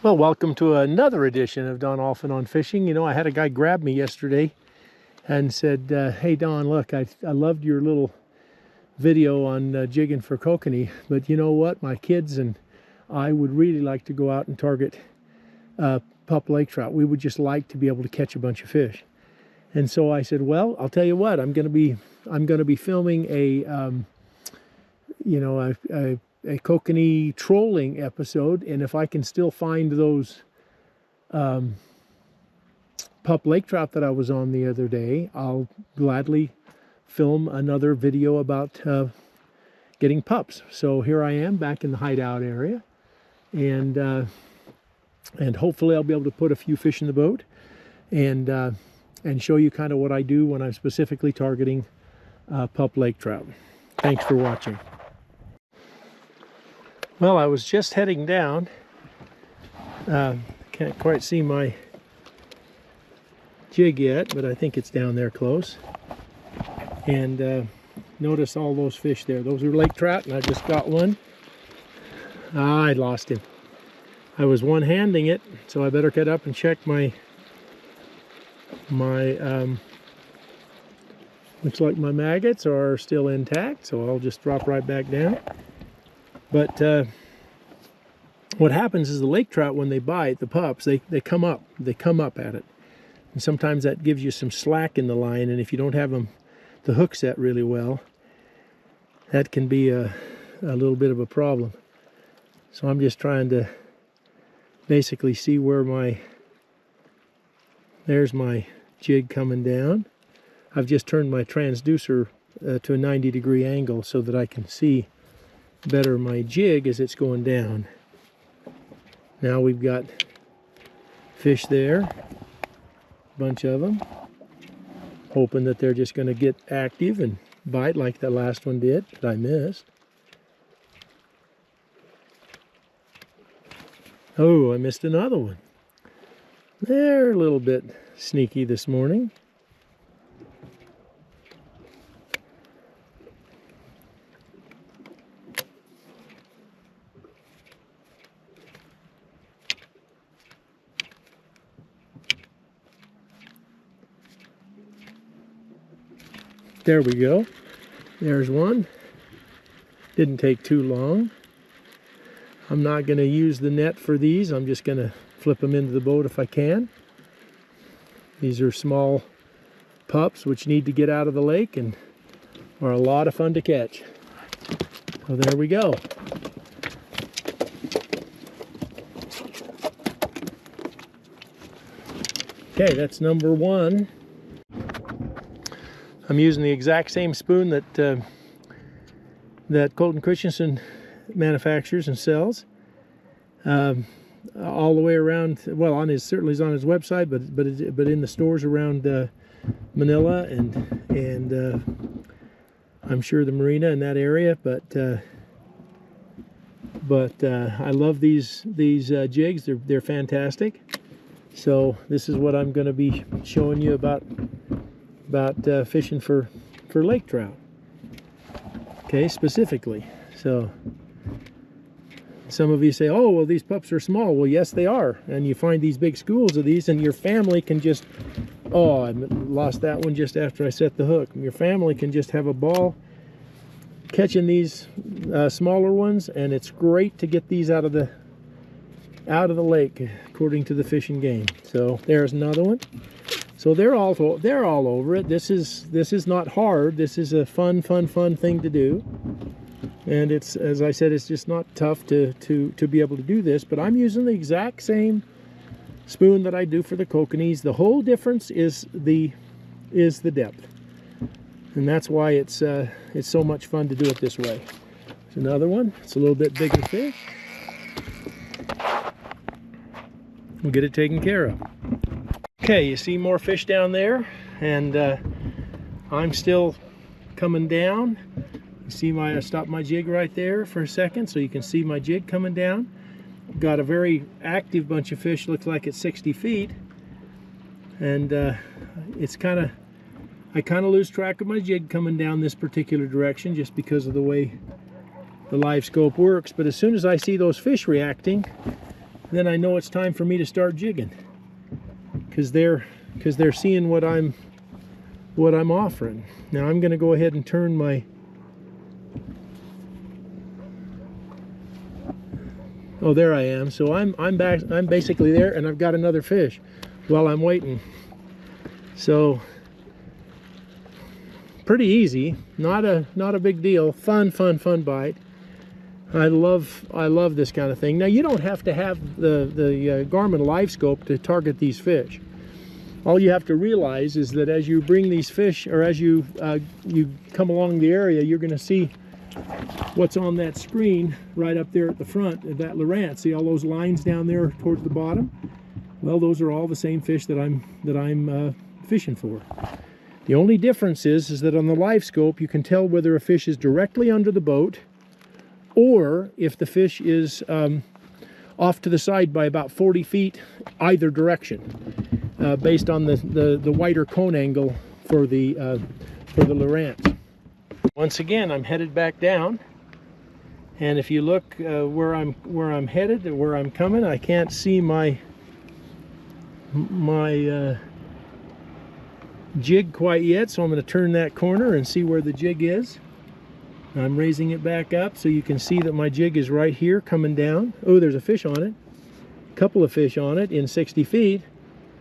Well, welcome to another edition of Don Olfen on Fishing. You know, I had a guy grab me yesterday and said, hey Don, look, I loved your little video on jigging for kokanee, but you know what? My kids and I would really like to go out and target pup lake trout. We would just like to be able to catch a bunch of fish. And so I said, well, I'll tell you what, I'm going to be filming a kokanee trolling episode, and if I can still find those pup lake trout that I was on the other day, I'll gladly film another video about getting pups. So here I am back in the hideout area, and hopefully I'll be able to put a few fish in the boat and show you kind of what I do when I'm specifically targeting pup lake trout. Thanks for watching. Well, I was just heading down. Can't quite see my jig yet, but I think it's down there close. And notice all those fish there. Those are lake trout, and I just got one. I lost him. I was one-handing it, so I better get up and check my looks like my maggots are still intact, so I'll just drop right back down. But what happens is the lake trout, when they bite, the pups, they come up at it. And sometimes that gives you some slack in the line, and if you don't have the hook set really well, that can be a little bit of a problem. So I'm just trying to basically see where there's my jig coming down. I've just turned my transducer to a 90-degree angle so that I can see better my jig as it's going down. Now we've got fish there, a bunch of them, hoping that they're just going to get active and bite like that last one did that I missed. Oh, I missed another one. They're a little bit sneaky this morning. There we go. There's one. Didn't take too long. I'm not going to use the net for these. I'm just going to flip them into the boat if I can. These are small pups which need to get out of the lake and are a lot of fun to catch. So there we go. Okay, that's number one. I'm using the exact same spoon that Colton Christenson manufactures and sells, all the way around. Well, certainly is on his website, but in the stores around Manila and I'm sure the marina in that area. But I love these jigs. They're fantastic. So this is what I'm going to be showing you about fishing for lake trout, okay, specifically. So some of you say, oh, well, these pups are small. Well, yes, they are. And you find these big schools of these, and your family can just, oh, I lost that one just after I set the hook. Your family can just have a ball catching these smaller ones, and it's great to get these out of the lake, according to the Fish and Game. So there's another one. So they're all over it. This is not hard. This is a fun thing to do. And it's, as I said, it's just not tough to be able to do this. But I'm using the exact same spoon that I do for the kokanees. The whole difference is the depth, and that's why it's so much fun to do it this way. There's another one. It's a little bit bigger fish. We'll get it taken care of. Okay, you see more fish down there, and I'm still coming down. You see I stopped my jig right there for a second, so you can see my jig coming down. Got a very active bunch of fish. Looks like it's 60 feet, and I kind of lose track of my jig coming down this particular direction just because of the way the live scope works. But as soon as I see those fish reacting, then I know it's time for me to start jigging, because they're seeing what I'm offering. Now I'm going to go ahead and turn my oh, there I am. So I'm basically there, and I've got another fish while I'm waiting. So pretty easy, not a big deal. Fun bite. I love this kind of thing. Now you don't have to have the Garmin Live Scope to target these fish. All you have to realize is that as you bring these fish, or as you come along the area, you're going to see what's on that screen right up there at the front of that Lowrance. See all those lines down there towards the bottom? Well, those are all the same fish that I'm fishing for. The only difference is that on the Live Scope you can tell whether a fish is directly under the boat, or if the fish is off to the side by about 40 feet either direction, based on the wider cone angle for the Lowrance. Once again, I'm headed back down, and if you look where I'm headed, where I'm coming, I can't see my jig quite yet, so I'm going to turn that corner and see where the jig is. I'm raising it back up so you can see that my jig is right here coming down. Oh, there's a fish on it, a couple of fish on it in 60 feet,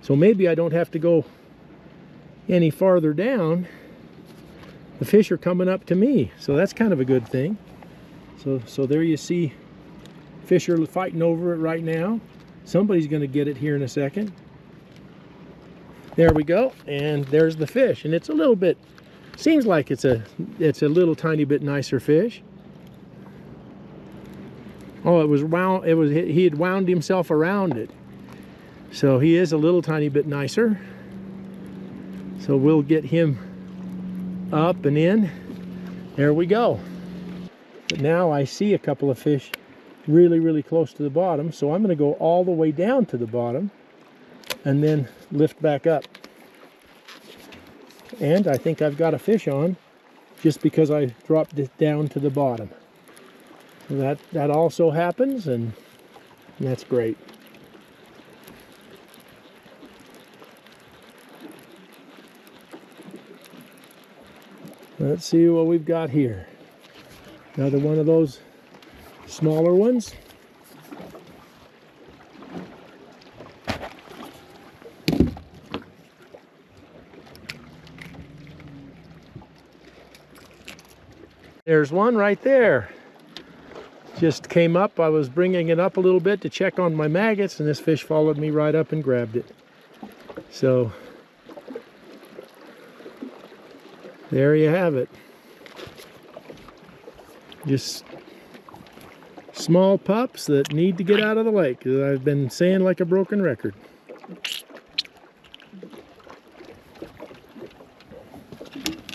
so maybe I don't have to go any farther down. The fish are coming up to me, so that's kind of a good thing. So there you see fish are fighting over it right now. Somebody's going to get it here in a second. There we go, and there's the fish, and it's a little bit, seems like it's a little tiny bit nicer fish. Oh, he had wound himself around it, so he is a little tiny bit nicer. So we'll get him up and in. There we go. But now I see a couple of fish really close to the bottom, so I'm going to go all the way down to the bottom and then lift back up. And I think I've got a fish on just because I dropped it down to the bottom. So that also happens, and that's great. Let's see what we've got here. Another one of those smaller ones. There's one right there. Just came up. I was bringing it up a little bit to check on my maggots, and this fish followed me right up and grabbed it. So there you have it. Just small pups that need to get out of the lake, as I've been saying like a broken record.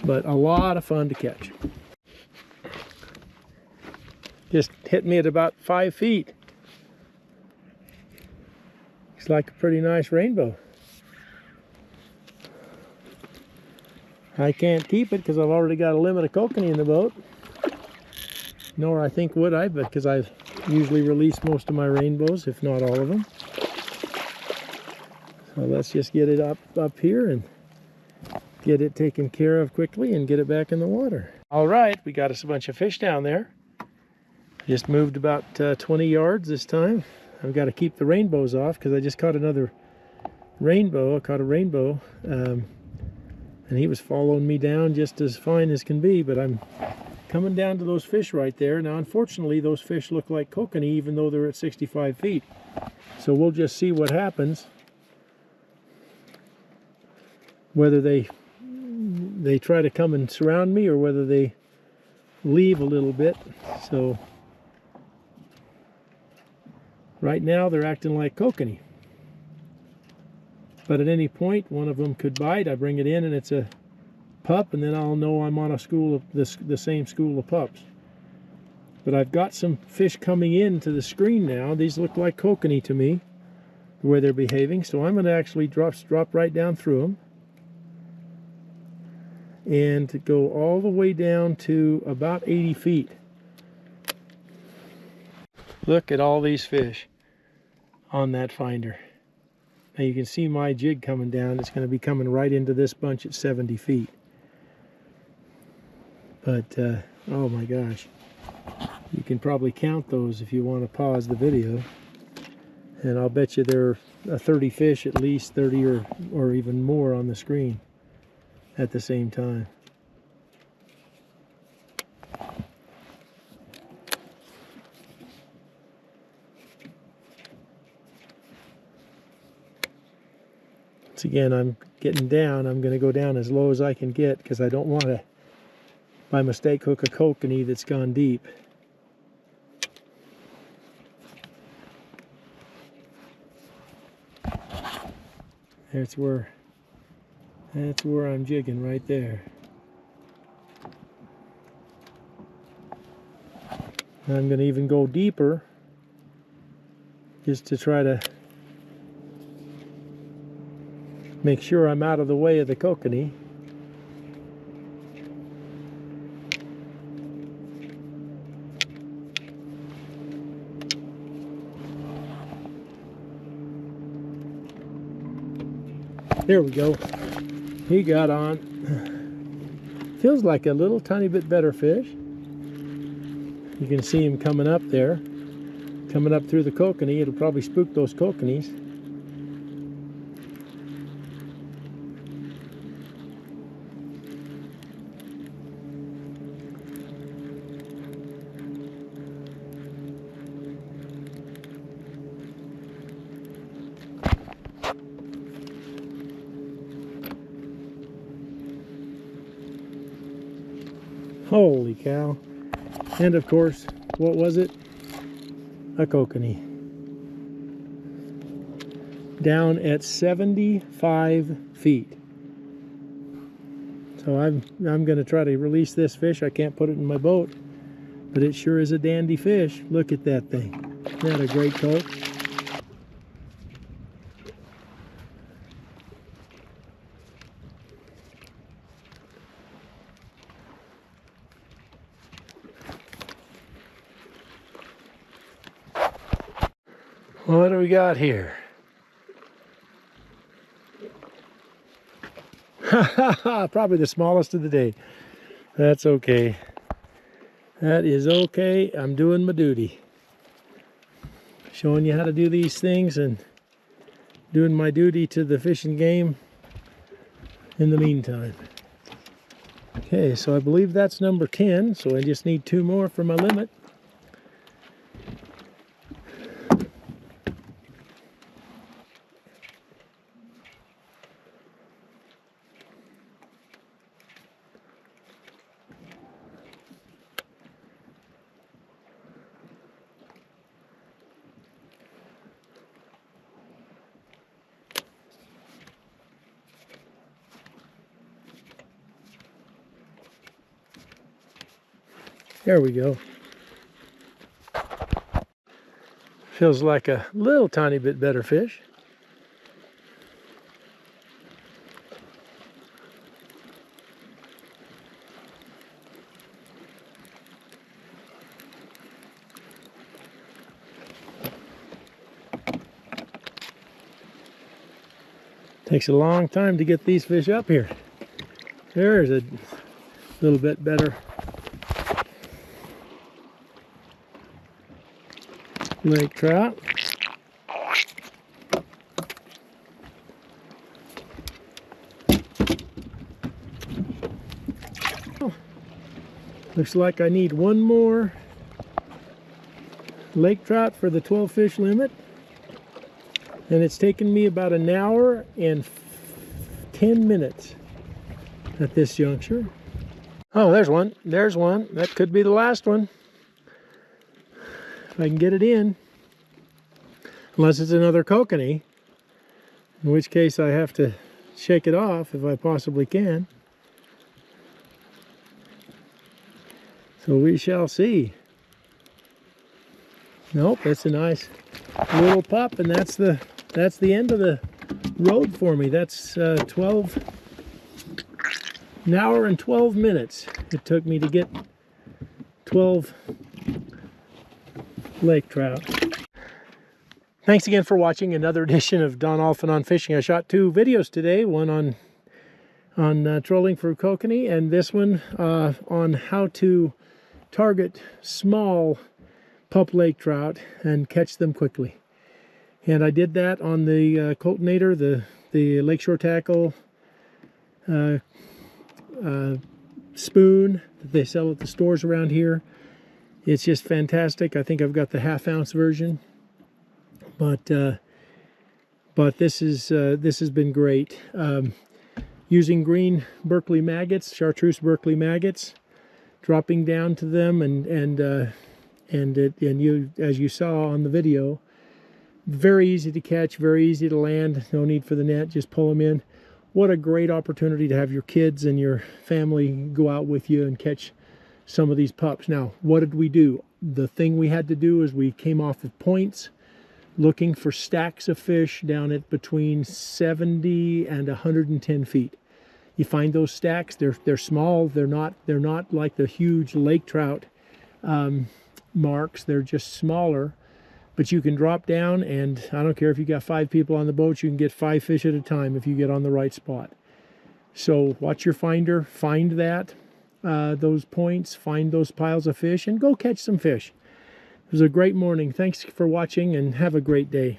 But a lot of fun to catch. Just hit me at about 5 feet. Looks like a pretty nice rainbow. I can't keep it because I've already got a limit of kokanee in the boat. Nor I think would I, because I've usually released most of my rainbows, if not all of them. So let's just get it up here and get it taken care of quickly and get it back in the water. All right, we got us a bunch of fish down there. Just moved about 20 yards this time. I've got to keep the rainbows off because I just caught another rainbow. I caught a rainbow, and he was following me down just as fine as can be, but I'm coming down to those fish right there. Now, unfortunately, those fish look like kokanee even though they're at 65 feet. So we'll just see what happens. Whether they try to come and surround me or whether they leave a little bit. So right now they're acting like kokanee. But at any point one of them could bite. I bring it in and it's a pup, and then I'll know I'm on a school of the same school of pups. But I've got some fish coming into the screen now. These look like kokanee to me, the way they're behaving. So I'm going to actually drop right down through them and go all the way down to about 80 feet. Look at all these fish. on that finder. Now you can see my jig coming down. It's going to be coming right into this bunch at 70 feet. But, oh my gosh. You can probably count those if you want to pause the video. And I'll bet you there are 30 fish, at least 30 or even more on the screen at the same time. Once again, I'm getting down. I'm going to go down as low as I can get because I don't want to, by mistake, hook a kokanee that's gone deep. That's where I'm jigging right there. I'm going to even go deeper just to try to make sure I'm out of the way of the kokanee. There we go. He got on. Feels like a little tiny bit better fish. You can see him coming up there. Coming up through the kokanee. It'll probably spook those kokanees. Holy cow. And of course, what was it? A kokanee. Down at 75 feet. So I'm going to try to release this fish. I can't put it in my boat, but it sure is a dandy fish. Look at that thing. Isn't that a great coat? What do we got here? Probably the smallest of the day. That's okay. That is okay. I'm doing my duty. Showing you how to do these things and doing my duty to the fishing game in the meantime. Okay, so I believe that's number 10, so I just need 2 more for my limit. There we go. Feels like a little tiny bit better fish. Takes a long time to get these fish up here. There's a little bit better lake trout. Looks like I need 1 more lake trout for the 12 fish limit. And it's taken me about 1 hour and 10 minutes at this juncture. Oh, there's one. There's one. That could be the last one. If I can get it in. Unless it's another kokanee. In which case I have to shake it off if I possibly can. So we shall see. Nope, it's a nice little pup, and that's the end of the road for me. That's 1 hour and 12 minutes it took me to get 12 lake trout. Thanks again for watching another edition of Don Olfen on Fishing. I shot 2 videos today, one on trolling for kokanee, and this one on how to target small pup lake trout and catch them quickly. And I did that on the coltonator, the Lakeshore Tackle spoon that they sell at the stores around here. It's just fantastic. I think I've got the 1/2 ounce version. But this has been great. Using green Berkley maggots, Chartreuse Berkley maggots, dropping down to them, and you, as you saw on the video, very easy to catch, very easy to land. No need for the net, just pull them in. What a great opportunity to have your kids and your family go out with you and catch some of these pups. Now, what did we do? The thing we had to do is we came off of points, looking for stacks of fish down at between 70 and 110 feet. You find those stacks, they're small, they're not like the huge lake trout marks, they're just smaller, but you can drop down, and I don't care if you got 5 people on the boat, you can get 5 fish at a time if you get on the right spot. So watch your finder, find those points, find those piles of fish, and go catch some fish. It was a great morning. Thanks for watching, and have a great day.